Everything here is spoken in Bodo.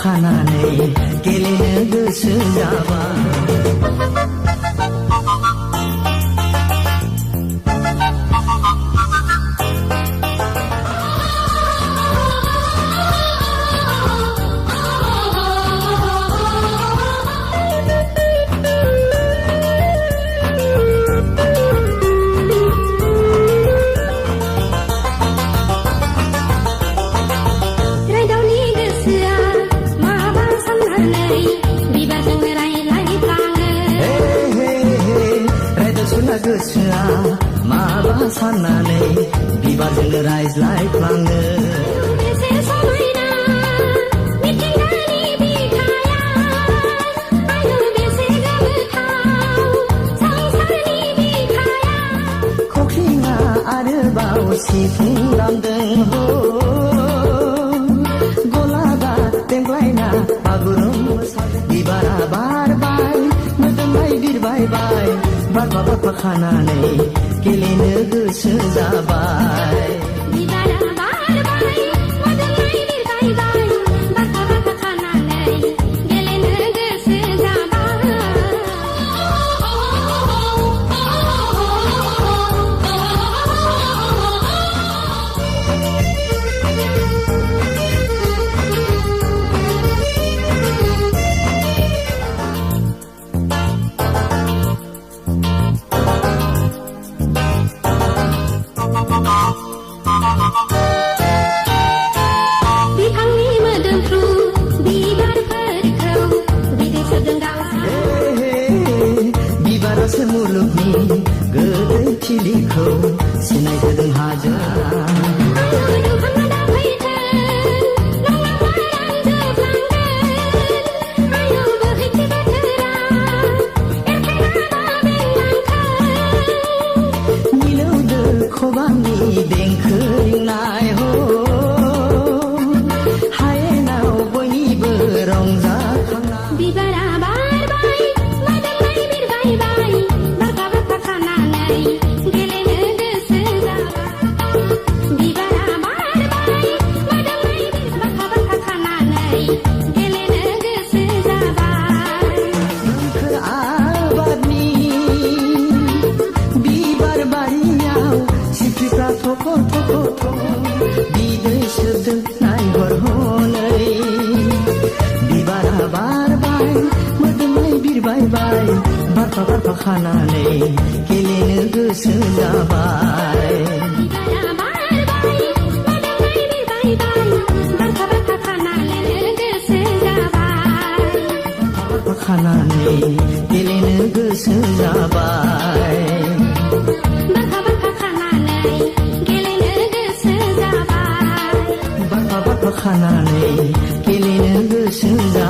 खानानै गेलेनो गोसो जाबाय। गोसोआ माबा साननानै बिबारजों रायज्लायफ्लाङो। बेसे समायना मिथिंगानि बिखाया, आयौ बेसे गोमोथाव संसारनि बिखाया। खख्लिङा आरोबाव सिफुंलांदों हो, गलाबा देंग्लायना बागुरुम मोसादों। बिबारा बारबाय मोदोमबाय बिरबायबाय, बारबा बारबा खानानै गेलेनो गोसो जाबाय। बिबारा बारबाय मोदोमबाय बिरबायबाय, बारबा बारबा खानानै गेलेनो गोसो जाबाय। बिफांनि मोदोमफ्रु बिबारफोरखौ बिदै सोबदों दाउसा। बिबारासो मुलुगनि गोदै थिलिखौ सिनायहोदों हाजोआ। मिलौदो खबामनि देंखो रिंनाय हो, हायेनाव बयनिबो रंजाखांनाय। बिबारा बारबाय मोदोमबाय बिरबायबाय, बारबा बारबा खानानै गेलेनो गोसो जाबाय। बिबारा बारबाय मोदोमबाय बारबा बारबा खानानै गेलेनो गोसो जाबाय। सोमखोर आबादनि बिबार बारियाव सिख्रिफ्रा थख' थख' थख' बिदै सोबदों नायहर हनै। बिबारा बारबाय मोदोमबाय बिरबायबाय, बारबा बारबा खानानै गेलेनो गोसो जाबाय। बिबारा बारबाय मोदोमबाय बिरबायबाय, बारबा बारबा खानानै गोसो जाबाय। बारबा खानानै गेलेनो गोसो जाबाय। बारबा बारबा खानानै गेलेनो गोसो जाबाय। बारबा बारबा खानानै गेलेनो गोसो जाबाय।